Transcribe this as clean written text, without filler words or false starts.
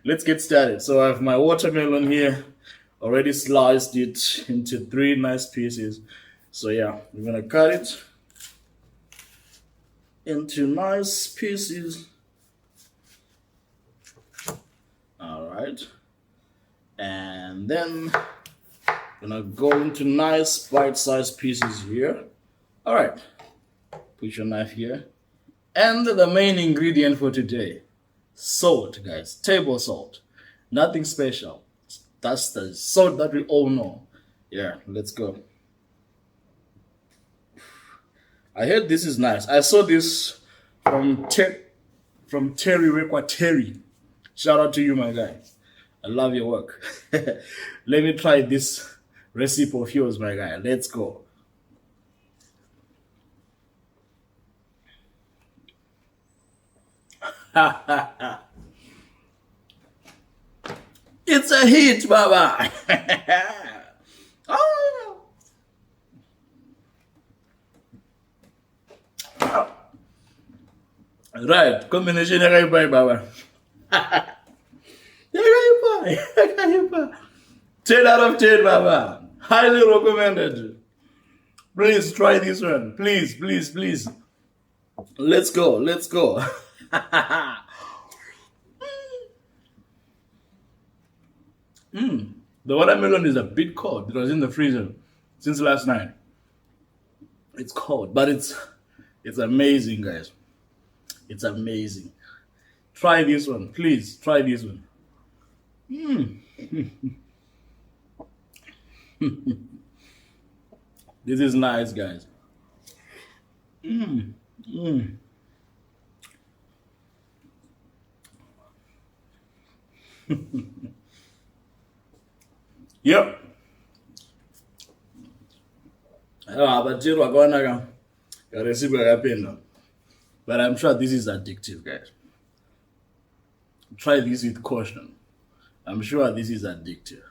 Let's get started. So I have my watermelon here, already sliced it into three nice pieces. So yeah, we're gonna cut it into nice pieces. All right, and then gonna go into nice bite-sized pieces here. All right, put your knife here, and the main ingredient for today, salt, guys. Table salt, nothing special. That's the salt that we all know. Yeah, let's go. I heard this is nice. I saw this from from Terry Rekwa Terry. Shout out to you, my guy. I love your work. Let me try this recipe of yours, my guy. Let's go. It's a hit, Baba. Oh. Right, combination Baba. 10 out of 10, Baba. Highly recommended. Please try this one. Please, please, please. Let's go. Let's go. The watermelon is a bit cold. It was in the freezer since last night. It's cold, but it's amazing, guys. It's amazing. Try this one, please. Try this one. This is nice, guys. Yep. But I'm sure this is addictive, guys. Try this with caution. I'm sure this is addictive.